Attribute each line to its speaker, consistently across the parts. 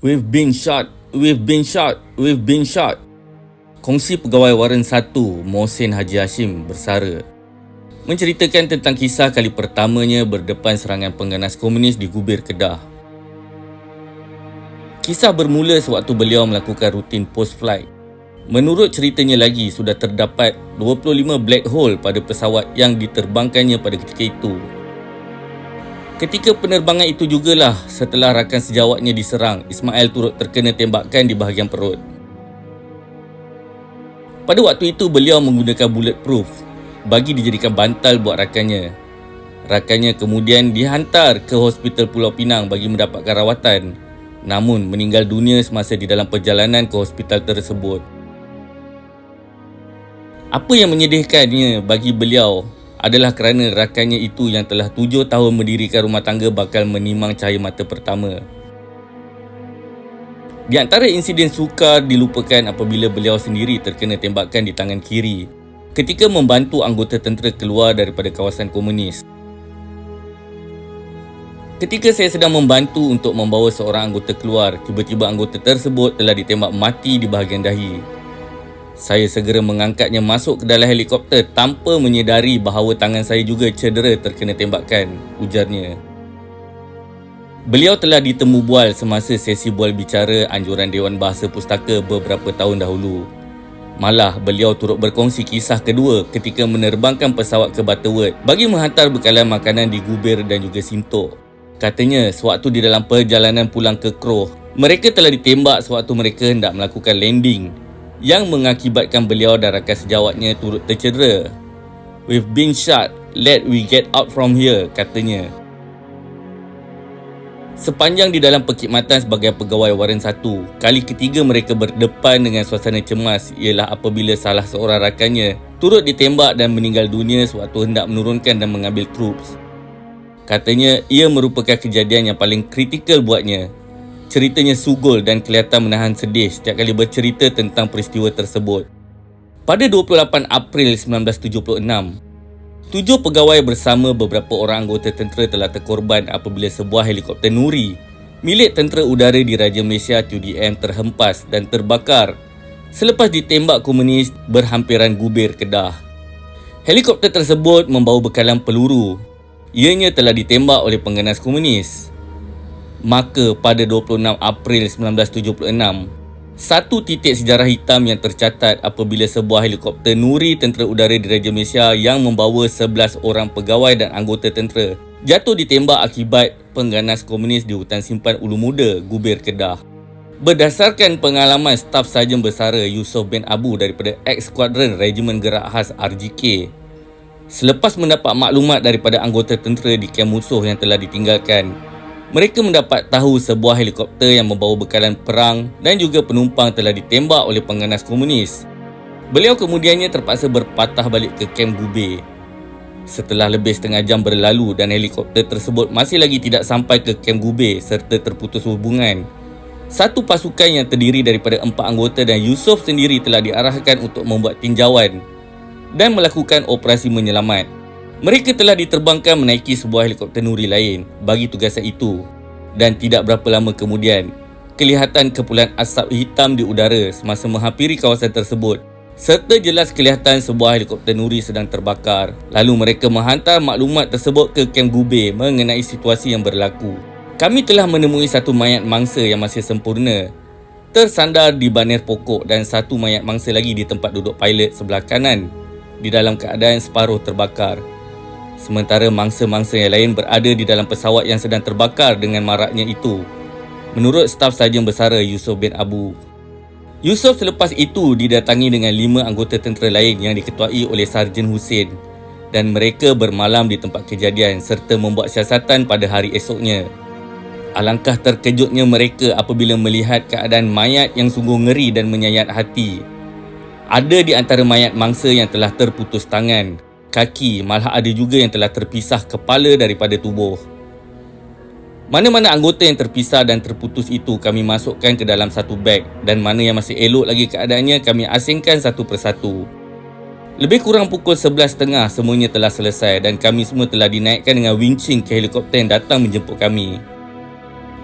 Speaker 1: We've been shot, we've been shot, we've been shot. Kongsi Pegawai Waran 1 Mohsin Haji Hashim bersara menceritakan tentang kisah kali pertamanya berdepan serangan pengganas komunis di Gubir, Kedah. Kisah bermula sewaktu beliau melakukan rutin post-flight. Menurut ceritanya lagi, sudah terdapat 25 black hole pada pesawat yang diterbangkannya pada ketika itu. Ketika penerbangan itu jugalah setelah rakan sejawatnya diserang, Ismail turut terkena tembakan di bahagian perut. Pada waktu itu beliau menggunakan bulletproof bagi dijadikan bantal buat rakannya. Rakannya kemudian dihantar ke Hospital Pulau Pinang bagi mendapatkan rawatan, namun meninggal dunia semasa di dalam perjalanan ke hospital tersebut. Apa yang menyedihkannya bagi beliau adalah kerana rakannya itu yang telah 7 tahun mendirikan rumah tangga bakal menimang cahaya mata pertama. Di antara insiden sukar dilupakan apabila beliau sendiri terkena tembakan di tangan kiri ketika membantu anggota tentera keluar daripada kawasan komunis. Ketika saya sedang membantu untuk membawa seorang anggota keluar, tiba-tiba anggota tersebut telah ditembak mati di bahagian dahi. Saya segera mengangkatnya masuk ke dalam helikopter tanpa menyedari bahawa tangan saya juga cedera terkena tembakan, ujarnya. Beliau telah ditemu bual semasa sesi bual bicara anjuran Dewan Bahasa Pustaka beberapa tahun dahulu. Malah, beliau turut berkongsi kisah kedua ketika menerbangkan pesawat ke Butterworth bagi menghantar bekalan makanan di Gubir dan juga Sintok. Katanya, sewaktu di dalam perjalanan pulang ke Kroh, mereka telah ditembak sewaktu mereka hendak melakukan landing yang mengakibatkan beliau dan rakan sejawatnya turut tercedera. We've been shot, let we get out from here, katanya. Sepanjang di dalam perkhidmatan sebagai pegawai Waran 1, kali ketiga mereka berdepan dengan suasana cemas ialah apabila salah seorang rakannya turut ditembak dan meninggal dunia sewaktu hendak menurunkan dan mengambil troops. Katanya ia merupakan kejadian yang paling kritikal buatnya. Ceritanya sugul dan kelihatan menahan sedih setiap kali bercerita tentang peristiwa tersebut. Pada 28 April 1976, 7 pegawai bersama beberapa orang anggota tentera telah terkorban apabila sebuah helikopter Nuri milik Tentera Udara Diraja Malaysia TUDM terhempas dan terbakar selepas ditembak komunis berhampiran Gubir, Kedah. Helikopter tersebut membawa bekalan peluru. Ianya telah ditembak oleh pengganas komunis. Maka pada 26 April 1976, satu titik sejarah hitam yang tercatat apabila sebuah helikopter Nuri Tentera Udara Diraja Malaysia yang membawa 11 orang pegawai dan anggota tentera jatuh ditembak akibat pengganas komunis di hutan simpan Ulu Muda, Gubir, Kedah. Berdasarkan pengalaman staf Sarjan Bersara Yusof bin Abu daripada X-Squadron Regimen Gerak Khas RGK, selepas mendapat maklumat daripada anggota tentera di kem musuh yang telah ditinggalkan, mereka mendapat tahu sebuah helikopter yang membawa bekalan perang dan juga penumpang telah ditembak oleh pengganas komunis. Beliau kemudiannya terpaksa berpatah balik ke kem Gubir. Setelah lebih setengah jam berlalu dan helikopter tersebut masih lagi tidak sampai ke kem Gubir serta terputus hubungan, satu pasukan yang terdiri daripada 4 anggota dan Yusof sendiri telah diarahkan untuk membuat tinjauan dan melakukan operasi menyelamat. Mereka telah diterbangkan menaiki sebuah helikopter Nuri lain bagi tugasan itu, dan tidak berapa lama kemudian, kelihatan kepulan asap hitam di udara semasa menghampiri kawasan tersebut, serta jelas kelihatan sebuah helikopter Nuri sedang terbakar. Lalu mereka menghantar maklumat tersebut ke kem Gubir mengenai situasi yang berlaku. Kami telah menemui satu mayat mangsa yang masih sempurna, tersandar di baner pokok, dan satu mayat mangsa lagi di tempat duduk pilot sebelah kanan, di dalam keadaan separuh terbakar. Sementara mangsa-mangsa yang lain berada di dalam pesawat yang sedang terbakar dengan maraknya itu, menurut staf Sarjan Bersara Yusof bin Abu. Yusof selepas itu didatangi dengan 5 anggota tentera lain yang diketuai oleh Sarjan Hussein, dan mereka bermalam di tempat kejadian serta membuat siasatan pada hari esoknya. Alangkah terkejutnya mereka apabila melihat keadaan mayat yang sungguh ngeri dan menyayat hati. Ada di antara mayat mangsa yang telah terputus tangan, kaki, malah ada juga yang telah terpisah kepala daripada tubuh. Mana-mana anggota yang terpisah dan terputus itu kami masukkan ke dalam satu beg, dan mana yang masih elok lagi keadaannya kami asingkan satu persatu. Lebih kurang pukul 11.30 semuanya telah selesai dan kami semua telah dinaikkan dengan winching ke helikopter yang datang menjemput kami.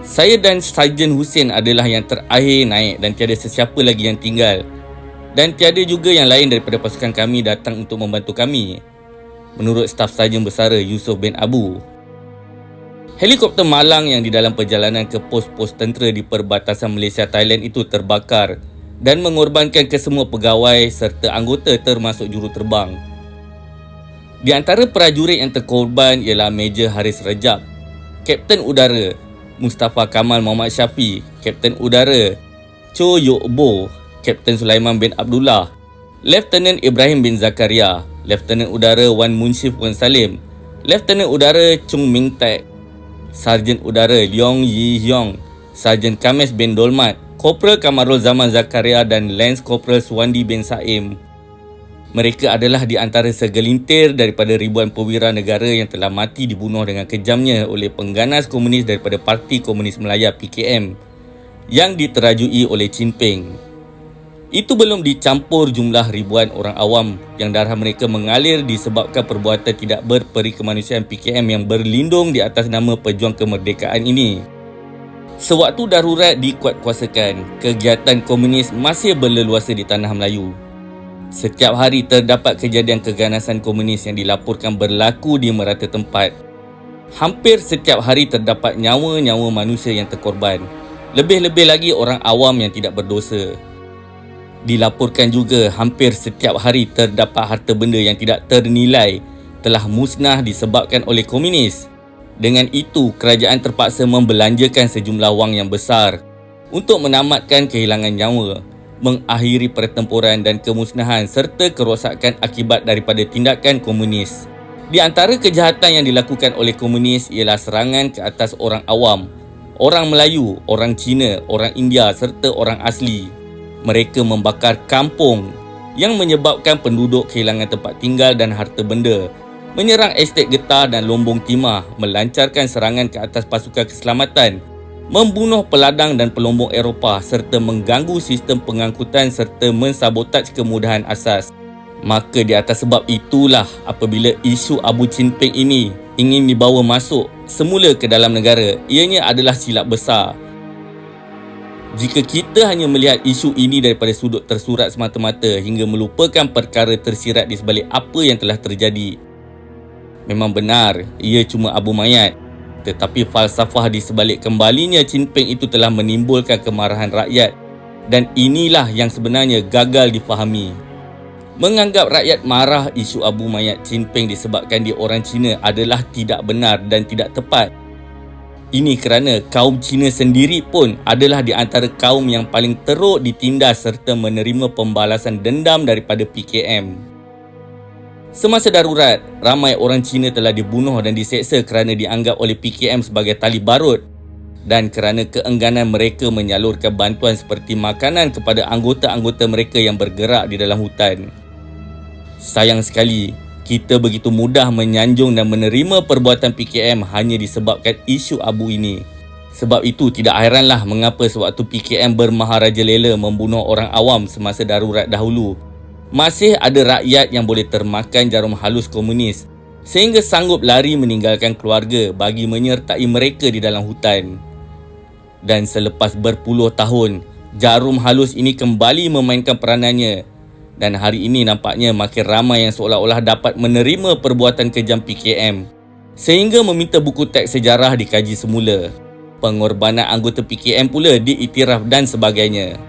Speaker 1: Saya dan Sarjan Hussein adalah yang terakhir naik dan tiada sesiapa lagi yang tinggal. Dan tiada juga yang lain daripada pasukan kami datang untuk membantu kami, menurut staf Sarjan Bersara Yusof bin Abu. Helikopter malang yang di dalam perjalanan ke pos-pos tentera di perbatasan Malaysia-Thailand itu terbakar dan mengorbankan kesemua pegawai serta anggota termasuk juruterbang. Di antara prajurit yang terkorban ialah Major Haris Rajab, Kapten Udara Mustafa Kamal Muhammad Syafi, Kapten Udara Cho Yok Bo, Kapten Sulaiman bin Abdullah, Lieutenant Ibrahim bin Zakaria, Lieutenant Udara Wan Munshif Wan Salim, Lieutenant Udara Chung Ming Tek, Sarjan Udara Leong Yi Hyong, Sarjan Kames bin Dolmat, Korporal Kamarul Zaman Zakaria dan Lance Corporal Suwandi bin Saim. Mereka adalah di antara segelintir daripada ribuan perwira negara yang telah mati dibunuh dengan kejamnya oleh pengganas komunis daripada Parti Komunis Melaya PKM yang diterajui oleh Chin Peng. Itu belum dicampur jumlah ribuan orang awam yang darah mereka mengalir disebabkan perbuatan tidak berperi kemanusiaan PKM yang berlindung di atas nama pejuang kemerdekaan ini. Sewaktu darurat dikuatkuasakan, kegiatan komunis masih berleluasa di tanah Melayu. Setiap hari terdapat kejadian keganasan komunis yang dilaporkan berlaku di merata tempat. Hampir setiap hari terdapat nyawa-nyawa manusia yang terkorban. Lebih-lebih lagi orang awam yang tidak berdosa. Dilaporkan juga hampir setiap hari terdapat harta benda yang tidak ternilai telah musnah disebabkan oleh komunis. Dengan itu, kerajaan terpaksa membelanjakan sejumlah wang yang besar untuk menamatkan kehilangan nyawa, mengakhiri pertempuran dan kemusnahan serta kerosakan akibat daripada tindakan komunis. Di antara kejahatan yang dilakukan oleh komunis ialah serangan ke atas orang awam, orang Melayu, orang Cina, orang India serta orang asli. Mereka membakar kampung yang menyebabkan penduduk kehilangan tempat tinggal dan harta benda, menyerang estet getah dan lombong timah, melancarkan serangan ke atas pasukan keselamatan, membunuh peladang dan pelombong Eropah serta mengganggu sistem pengangkutan serta mensabotaj kemudahan asas. Maka di atas sebab itulah apabila isu Abu Chin Peng ini ingin dibawa masuk semula ke dalam negara, ianya adalah silap besar. Jika kita hanya melihat isu ini daripada sudut tersurat semata-mata hingga melupakan perkara tersirat di sebalik apa yang telah terjadi, memang benar ia cuma abu mayat. Tetapi falsafah di sebalik kembalinya Chin Peng itu telah menimbulkan kemarahan rakyat dan inilah yang sebenarnya gagal difahami. Menganggap rakyat marah isu abu mayat Chin Peng disebabkan dia orang Cina adalah tidak benar dan tidak tepat. Ini kerana kaum Cina sendiri pun adalah di antara kaum yang paling teruk ditindas serta menerima pembalasan dendam daripada PKM. Semasa darurat, ramai orang Cina telah dibunuh dan diseksa kerana dianggap oleh PKM sebagai tali barut dan kerana keengganan mereka menyalurkan bantuan seperti makanan kepada anggota-anggota mereka yang bergerak di dalam hutan. Sayang sekali, kita begitu mudah menyanjung dan menerima perbuatan PKM hanya disebabkan isu abu ini. Sebab itu tidak hairanlah mengapa sewaktu PKM bermaharajalela membunuh orang awam semasa darurat dahulu, masih ada rakyat yang boleh termakan jarum halus komunis sehingga sanggup lari meninggalkan keluarga bagi menyertai mereka di dalam hutan. Dan selepas berpuluh tahun, jarum halus ini kembali memainkan peranannya dan hari ini nampaknya makin ramai yang seolah-olah dapat menerima perbuatan kejam PKM sehingga meminta buku teks sejarah dikaji semula. Pengorbanan anggota PKM pula diiktiraf dan sebagainya.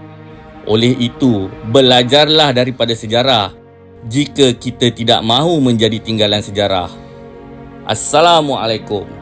Speaker 1: Oleh itu, belajarlah daripada sejarah jika kita tidak mahu menjadi tinggalan sejarah. Assalamualaikum.